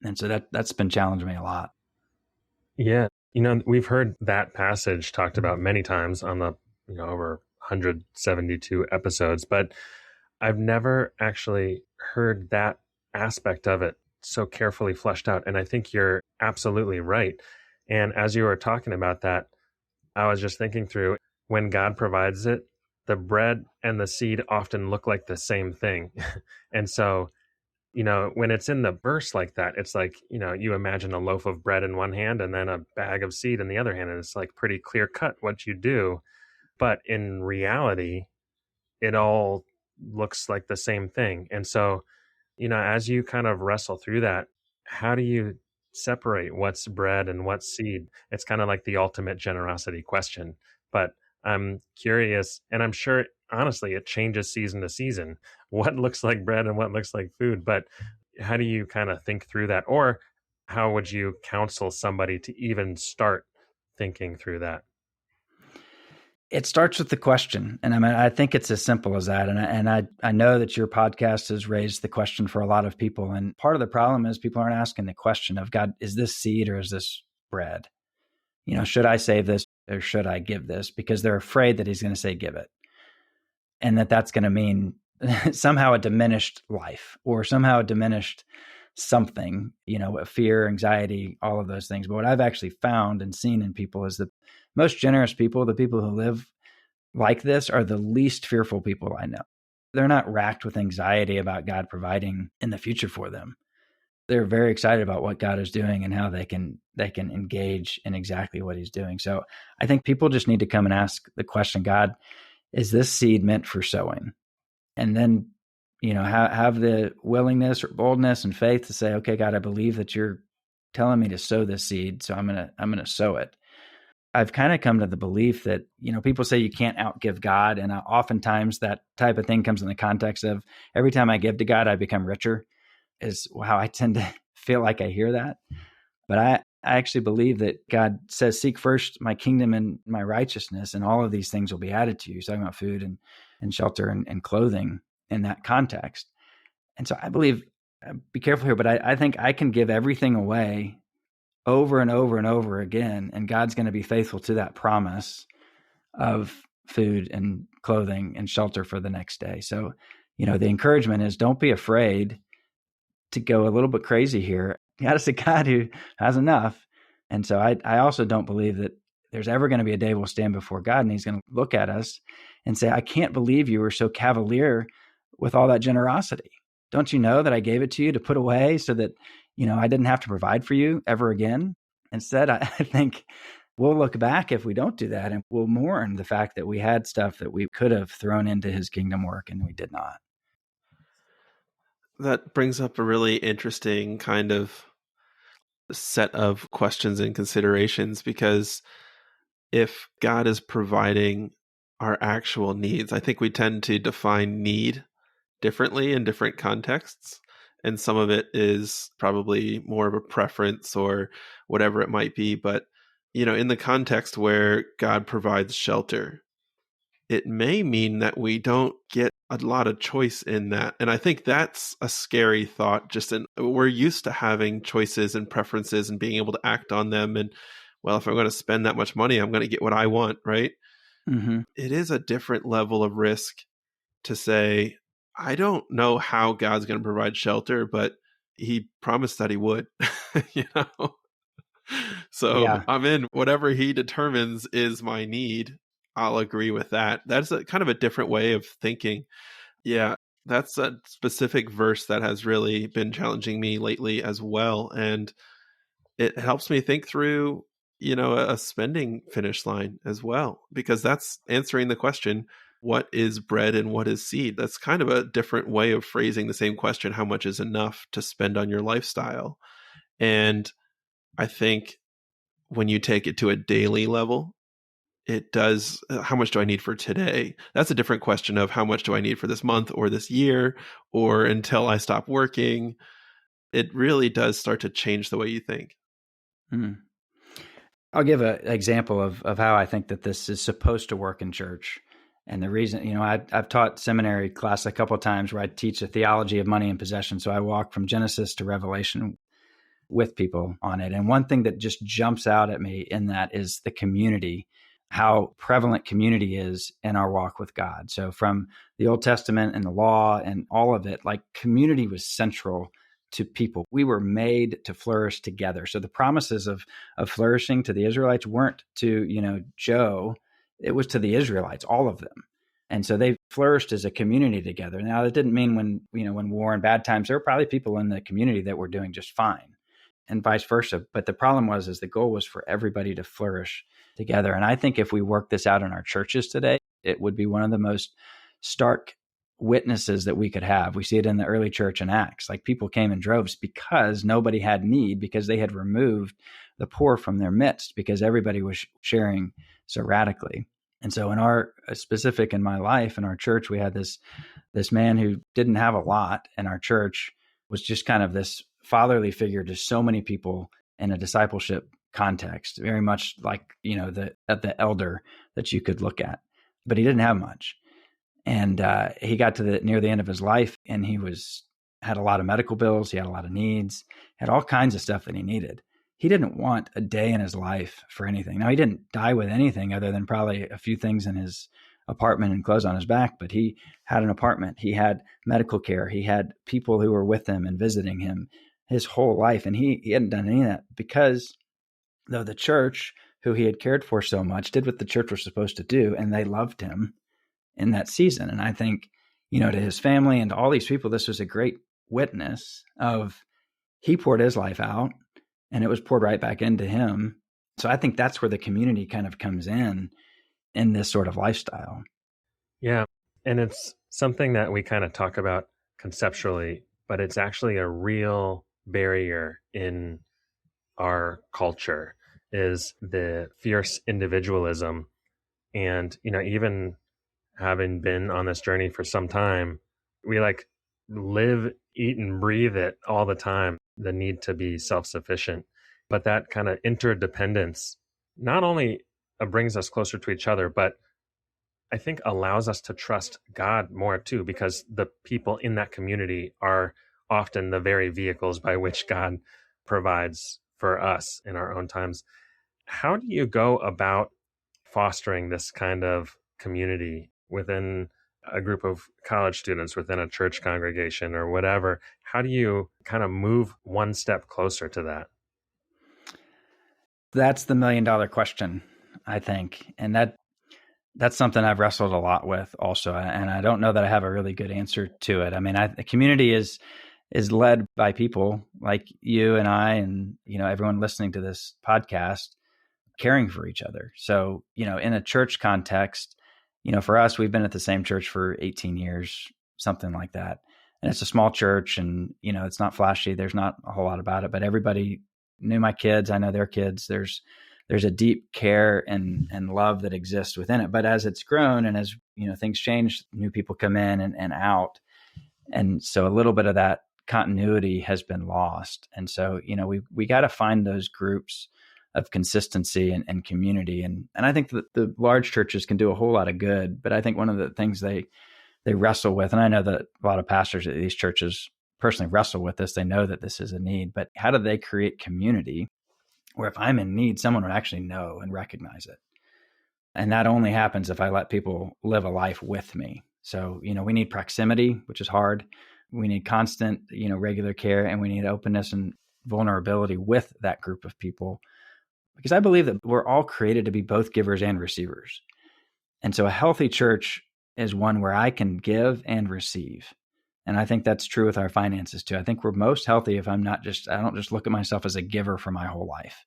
[SPEAKER 2] And so that's been challenging me a lot.
[SPEAKER 3] Yeah. We've heard that passage talked about many times on the, over 172 episodes, but I've never actually heard that aspect of it so carefully fleshed out. And I think you're absolutely right. And as you were talking about that, I was just thinking through when God provides it, the bread and the seed often look like the same thing. And so, when it's in the verse like that, it's like, you imagine a loaf of bread in one hand and then a bag of seed in the other hand. And it's like pretty clear cut what you do. But in reality, it all looks like the same thing. And so, as you kind of wrestle through that, how do you separate what's bread and what's seed? It's kind of like the ultimate generosity question. But I'm curious, and I'm sure, honestly, it changes season to season, what looks like bread and what looks like food. But how do you kind of think through that? Or how would you counsel somebody to even start thinking through that?
[SPEAKER 2] It starts with the question. And I think it's as simple as that. And I know that your podcast has raised the question for a lot of people. And part of the problem is people aren't asking the question of, God, is this seed or is this bread? Should I save this or should I give this? Because they're afraid that he's going to say, give it. And that's going to mean somehow a diminished life or somehow a diminished something, fear, anxiety, all of those things. But what I've actually found and seen in people is the most generous people, the people who live like this, are the least fearful people I know. They're not racked with anxiety about God providing in the future for them. They're very excited about what God is doing and how they can engage in exactly what he's doing. So I think people just need to come and ask the question, God, is this seed meant for sowing? and then, have the willingness or boldness and faith to say, okay, God, I believe that you're telling me to sow this seed. So I'm going to sow it. I've kind of come to the belief that, people say you can't outgive God. And oftentimes that type of thing comes in the context of every time I give to God, I become richer, is how I tend to feel like I hear that. But I actually believe that God says, seek first my kingdom and my righteousness, and all of these things will be added to you. He's talking about food and shelter and clothing in that context. And so I believe, be careful here, but I think I can give everything away over and over and over again, and God's going to be faithful to that promise of food and clothing and shelter for the next day. So, the encouragement is, don't be afraid to go a little bit crazy here. God is a God who has enough. And so I also don't believe that there's ever going to be a day we'll stand before God and he's going to look at us and say, I can't believe you were so cavalier with all that generosity. Don't you know that I gave it to you to put away so that, I didn't have to provide for you ever again? Instead, I think we'll look back if we don't do that, and we'll mourn the fact that we had stuff that we could have thrown into his kingdom work and we did not.
[SPEAKER 1] That brings up a really interesting kind of set of questions and considerations, because if God is providing our actual needs, I think we tend to define need differently in different contexts. And some of it is probably more of a preference or whatever it might be. But, in the context where God provides shelter, it may mean that we don't get a lot of choice in that. And I think that's a scary thought. We're used to having choices and preferences and being able to act on them. And, well, if I'm going to spend that much money, I'm going to get what I want, right?
[SPEAKER 2] Mm-hmm.
[SPEAKER 1] It is a different level of risk to say, I don't know how God's going to provide shelter, but he promised that he would, So
[SPEAKER 2] Yeah.
[SPEAKER 1] I'm in whatever he determines is my need. I'll agree with that. That's kind of a different way of thinking. Yeah, that's a specific verse that has really been challenging me lately as well. And it helps me think through, a spending finish line as well, because that's answering the question, what is bread and what is seed? That's kind of a different way of phrasing the same question. How much is enough to spend on your lifestyle? And I think when you take it to a daily level, it does, how much do I need for today? That's a different question of how much do I need for this month or this year or until I stop working. It really does start to change the way you think.
[SPEAKER 2] Hmm. I'll give an example of how I think that this is supposed to work in church. And the reason, I've taught seminary class a couple of times where I teach a theology of money and possession. So I walk from Genesis to Revelation with people on it. And one thing that just jumps out at me in that is the community, how prevalent community is in our walk with God. So from the Old Testament and the law and all of it, like community was central to people. We were made to flourish together. So the promises of flourishing to the Israelites weren't to, Joe, it was to the Israelites, all of them. And so they flourished as a community together. Now, that didn't mean when war and bad times, there were probably people in the community that were doing just fine and vice versa. But the problem was the goal was for everybody to flourish together. And I think if we work this out in our churches today, it would be one of the most stark witnesses that we could have. We see it in the early church in Acts. Like people came in droves because nobody had need, because they had removed the poor from their midst, because everybody was sharing so radically. And so in our specific in my life, in our church, we had this man who didn't have a lot in our church, was just kind of this fatherly figure to so many people in a discipleship context, very much like, the elder that you could look at, but he didn't have much. And he got to near the end of his life, and he had a lot of medical bills. He had a lot of needs, had all kinds of stuff that he needed. He didn't want a day in his life for anything. Now, he didn't die with anything other than probably a few things in his apartment and clothes on his back, but he had an apartment. He had medical care. He had people who were with him and visiting him his whole life. And he hadn't done any of that because though the church, who he had cared for so much, did what the church was supposed to do, and they loved him in that season. And I think, to his family and to all these people, this was a great witness of he poured his life out and it was poured right back into him. So I think that's where the community kind of comes in this sort of lifestyle.
[SPEAKER 3] Yeah. And it's something that we kind of talk about conceptually, but it's actually a real barrier in our culture is the fierce individualism. And, even having been on this journey for some time, we like live, eat, and breathe it all the time, the need to be self-sufficient. But that kind of interdependence not only brings us closer to each other, but I think allows us to trust God more too, because the people in that community are often the very vehicles by which God provides for us in our own times. How do you go about fostering this kind of community within a group of college students, within a church congregation or whatever? How do you kind of move one step closer to that?
[SPEAKER 2] That's the $1 million question, I think. And that's something I've wrestled a lot with also. And I don't know that I have a really good answer to it. I mean, the community is led by people like you and I and, everyone listening to this podcast, caring for each other. So, in a church context, for us, we've been at the same church for 18 years, something like that. And it's a small church and, it's not flashy. There's not a whole lot about it, but everybody knew my kids. I know their kids. There's a deep care and love that exists within it. But as it's grown and as, things change, new people come in and out. And so a little bit of that continuity has been lost. And so, we got to find those groups of consistency and community. And I think that the large churches can do a whole lot of good, but I think one of the things they wrestle with, and I know that a lot of pastors at these churches personally wrestle with this, they know that this is a need, but how do they create community where if I'm in need, someone would actually know and recognize it? And that only happens if I let people live a life with me. So, we need proximity, which is hard. We need constant, regular care, and we need openness and vulnerability with that group of people. Because I believe that we're all created to be both givers and receivers. And so a healthy church is one where I can give and receive. And I think that's true with our finances too. I think we're most healthy if I don't just look at myself as a giver for my whole life.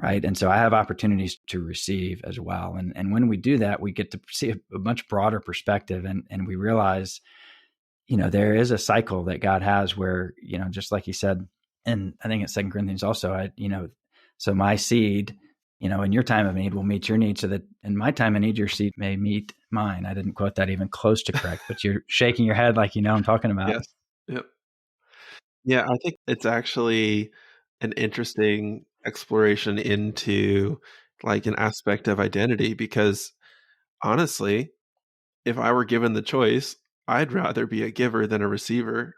[SPEAKER 2] Right. And so I have opportunities to receive as well. And when we do that, we get to see a much broader perspective and we realize, there is a cycle that God has where, just like he said, and I think it's 2 Corinthians also, so my seed, in your time of need will meet your need so that in my time of need, your seed may meet mine. I didn't quote that even close to correct, but you're shaking your head like I'm talking about.
[SPEAKER 1] Yes. Yep. Yeah, I think it's actually an interesting exploration into like an aspect of identity because honestly, if I were given the choice, I'd rather be a giver than a receiver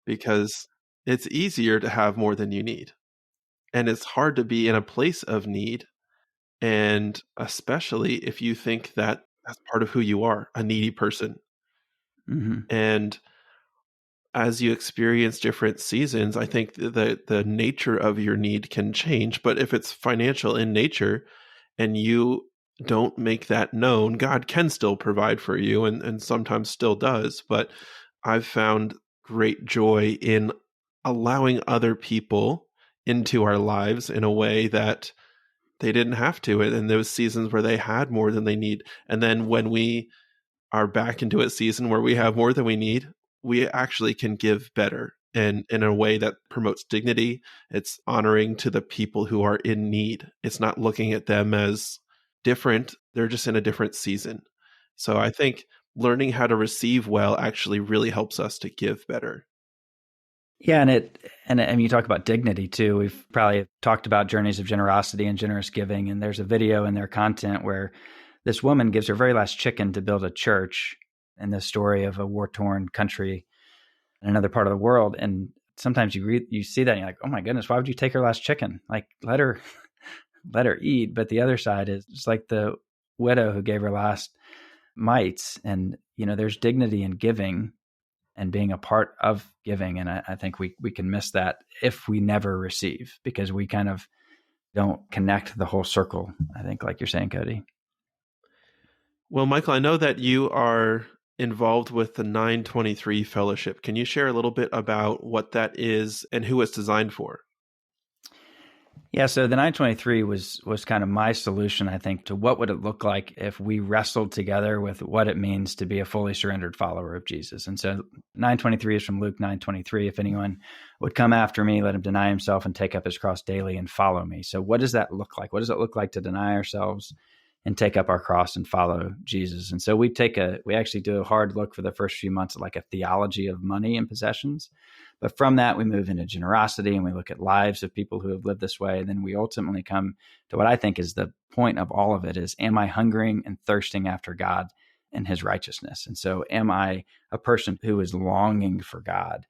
[SPEAKER 1] because it's easier to have more than you need. And it's hard to be in a place of need. And especially if you think that that's part of who you are, a needy person.
[SPEAKER 2] Mm-hmm.
[SPEAKER 1] And as you experience different seasons, I think the nature of your need can change. But if it's financial in nature and you don't make that known, God can still provide for you and sometimes still does. But I've found great joy in allowing other people into our lives in a way that they didn't have to. And those seasons where they had more than they need. And then when we are back into a season where we have more than we need, we actually can give better and in a way that promotes dignity. It's honoring to the people who are in need. It's not looking at them as different. They're just in a different season. So I think learning how to receive well actually really helps us to give better.
[SPEAKER 2] Yeah, and you talk about dignity too. We've probably talked about journeys of generosity and generous giving, and there's a video in their content where this woman gives her very last chicken to build a church in the story of a war-torn country in another part of the world. And sometimes you see that and you're like, oh my goodness, why would you take her last chicken? Like let her eat. But the other side is just like the widow who gave her last mites. And, there's dignity in giving and being a part of giving. And I think we can miss that if we never receive because we kind of don't connect the whole circle, I think, like you're saying, Cody.
[SPEAKER 1] Well, Michael, I know that you are involved with the 923 Fellowship. Can you share a little bit about what that is and who it's designed for?
[SPEAKER 2] Yeah, so the 923 was kind of my solution, I think, to what would it look like if we wrestled together with what it means to be a fully surrendered follower of Jesus. And so 923 is from Luke 9:23. If anyone would come after me, let him deny himself and take up his cross daily and follow me. So what does that look like? What does it look like to deny ourselves and take up our cross and follow Jesus? And so we actually do a hard look for the first few months at like a theology of money and possessions. But from that, we move into generosity and we look at lives of people who have lived this way. And then we ultimately come to what I think is the point of all of it is, am I hungering and thirsting after God and his righteousness? And so am I a person who is longing for God?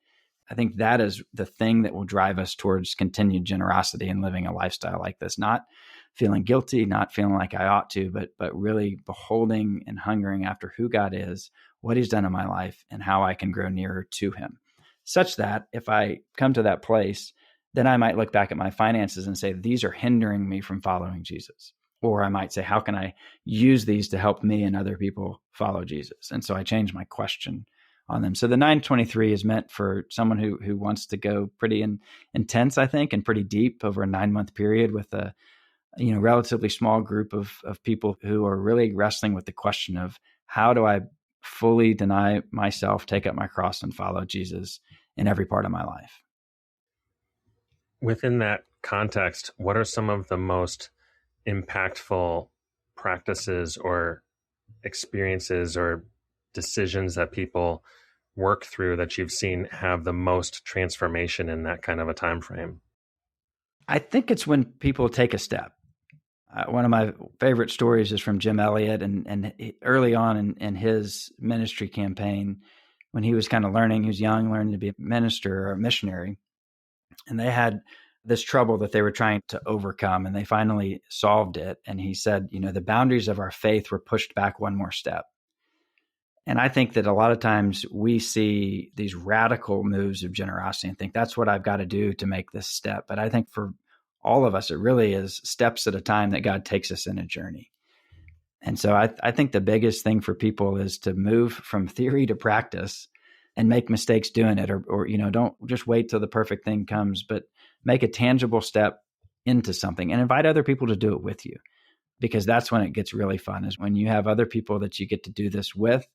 [SPEAKER 2] I think that is the thing that will drive us towards continued generosity and living a lifestyle like this, not feeling guilty, not feeling like I ought to, but really beholding and hungering after who God is, what he's done in my life, and how I can grow nearer to him. Such that if I come to that place, then I might look back at my finances and say, these are hindering me from following Jesus. Or I might say, how can I use these to help me and other people follow Jesus? And so I change my question on them. So the 923 is meant for someone who wants to go pretty intense, I think, and pretty deep over a 9-month period with a relatively small group of people who are really wrestling with the question of, how do I fully deny myself, take up my cross, and follow Jesus in every part of my life?
[SPEAKER 3] Within that context, what are some of the most impactful practices or experiences or decisions that people work through that you've seen have the most transformation in that kind of a time frame?
[SPEAKER 2] I think it's when people take a step. One of my favorite stories is from Jim Elliot, and early on in his ministry campaign, when he was kind of learning, he was young, learning to be a minister or a missionary, and they had this trouble that they were trying to overcome, and they finally solved it. And he said, the boundaries of our faith were pushed back one more step. And I think that a lot of times we see these radical moves of generosity and think that's what I've got to do to make this step. But I think for all of us, it really is steps at a time that God takes us in a journey. And so I think the biggest thing for people is to move from theory to practice and make mistakes doing it, or don't just wait till the perfect thing comes, but make a tangible step into something and invite other people to do it with you, because that's when it gets really fun, is when you have other people that you get to do this with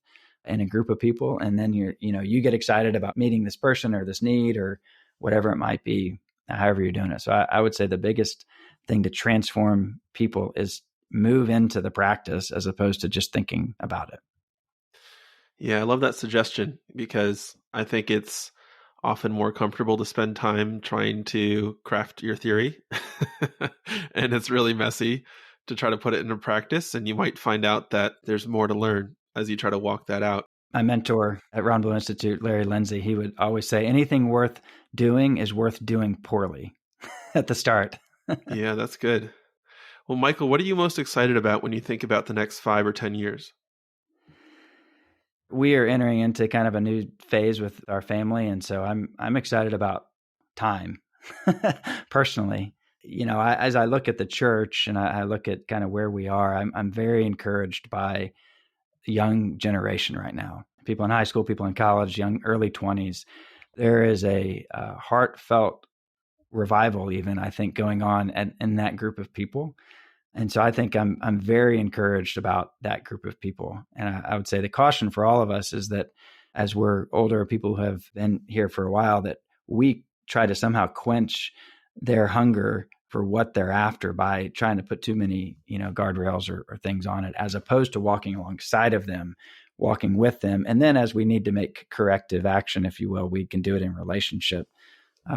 [SPEAKER 2] in a group of people. And then you get excited about meeting this person or this need or whatever it might be, however you're doing it. So I would say the biggest thing to transform people is move into the practice as opposed to just thinking about it.
[SPEAKER 1] Yeah, I love that suggestion, because I think it's often more comfortable to spend time trying to craft your theory. And it's really messy to try to put it into practice. And you might find out that there's more to learn as you try to walk that out.
[SPEAKER 2] My mentor at Ron Blue Institute, Larry Lindsay, he would always say, anything worth doing is worth doing poorly at the start.
[SPEAKER 1] Yeah, that's good. Well, Michael, what are you most excited about when you think about the next 5 or 10 years?
[SPEAKER 2] We are entering into kind of a new phase with our family. And so I'm excited about time personally. As I look at the church and I look at kind of where we are, I'm very encouraged by the young generation right now. People in high school, people in college, young, early 20s. There is a heartfelt revival, even, I think, going on in that group of people. And so I think I'm very encouraged about that group of people. And I would say the caution for all of us is that as we're older, people who have been here for a while, that we try to somehow quench their hunger for what they're after by trying to put too many, guardrails or things on it, as opposed to walking alongside of them, walking with them. And then as we need to make corrective action, if you will, we can do it in relationship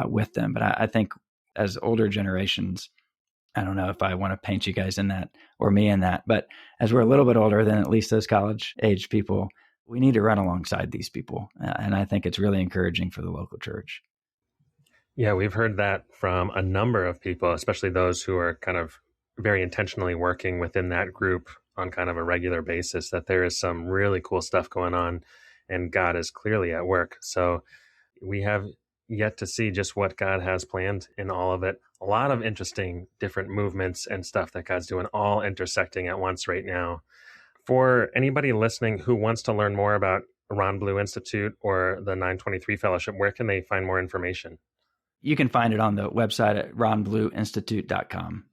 [SPEAKER 2] with them. But I think as older generations, I don't know if I want to paint you guys in that or me in that, but as we're a little bit older than at least those college age people, we need to run alongside these people. And I think it's really encouraging for the local church.
[SPEAKER 3] Yeah, we've heard that from a number of people, especially those who are kind of very intentionally working within that group on kind of a regular basis, that there is some really cool stuff going on and God is clearly at work. So we have yet to see just what God has planned in all of it. A lot of interesting different movements and stuff that God's doing, all intersecting at once right now. For anybody listening who wants to learn more about Ron Blue Institute or the 923 Fellowship, where can they find more information?
[SPEAKER 2] you can find it on the website at ronblueinstitute.com.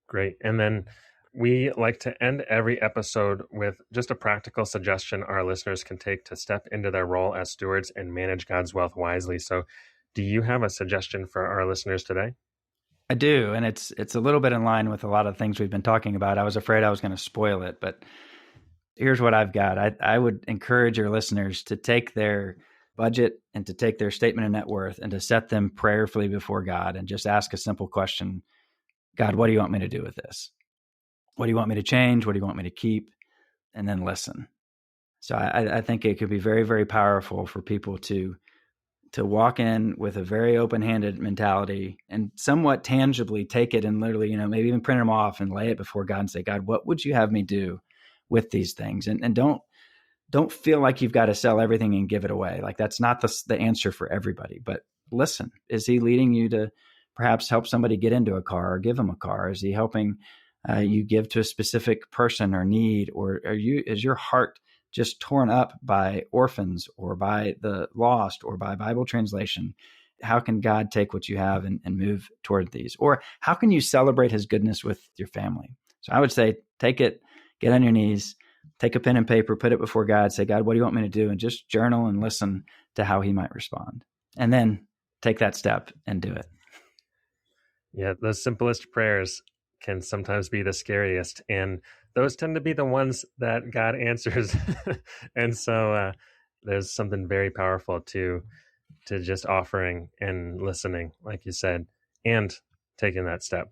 [SPEAKER 3] Great. And then we like to end every episode with just a practical suggestion our listeners can take to step into their role as stewards and manage God's wealth wisely. So do you have a suggestion for our listeners today?
[SPEAKER 2] I do. And it's a little bit in line with a lot of things we've been talking about. I was afraid I was going to spoil it, but here's what I've got. I would encourage your listeners to take their budget and to take their statement of net worth and to set them prayerfully before God and just ask a simple question. God, what do you want me to do with this? What do you want me to change? What do you want me to keep? And then listen. So I think it could be very, very powerful for people to walk in with a very open-handed mentality and somewhat tangibly take it and literally, maybe even print them off and lay it before God and say, God, what would you have me do with these things? And don't feel like you've got to sell everything and give it away. Like that's not the answer for everybody, but listen, is he leading you to perhaps help somebody get into a car or give them a car? Is he helping you give to a specific person or need, or is your heart just torn up by orphans or by the lost or by Bible translation? How can God take what you have and move toward these? Or how can you celebrate his goodness with your family? So I would say, take it, get on your knees, take a pen and paper, put it before God, say, God, what do you want me to do? And just journal and listen to how he might respond. And then take that step and do it.
[SPEAKER 3] Yeah, the simplest prayers can sometimes be the scariest. And those tend to be the ones that God answers. And so there's something very powerful to just offering and listening, like you said, and taking that step.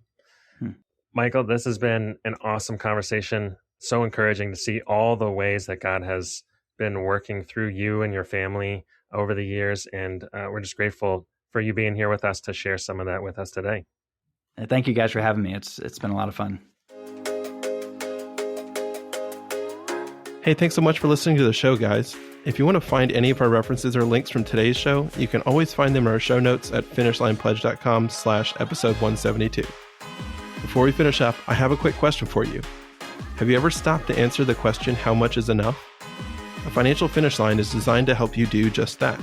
[SPEAKER 3] Michael, this has been an awesome conversation. So encouraging to see all the ways that God has been working through you and your family over the years. And we're just grateful for you being here with us to share some of that with us today.
[SPEAKER 2] Thank you guys for having me. It's been a lot of fun.
[SPEAKER 1] Hey, thanks so much for listening to the show, guys. If you want to find any of our references or links from today's show, you can always find them in our show notes at finishlinepledge.com/episode 172. Before we finish up, I have a quick question for you. Have you ever stopped to answer the question, how much is enough? A financial finish line is designed to help you do just that.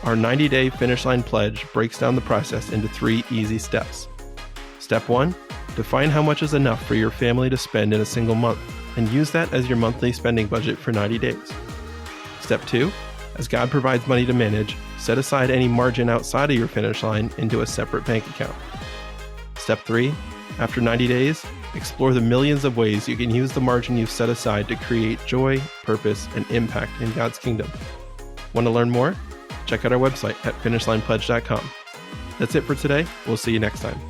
[SPEAKER 1] Our 90-day Finish Line Pledge breaks down the process into 3 easy steps. Step 1, define how much is enough for your family to spend in a single month, and use that as your monthly spending budget for 90 days. Step 2, as God provides money to manage, set aside any margin outside of your finish line into a separate bank account. Step 3, after 90 days, explore the millions of ways you can use the margin you've set aside to create joy, purpose, and impact in God's kingdom. Want to learn more? Check out our website at finishlinepledge.com. That's it for today. We'll see you next time.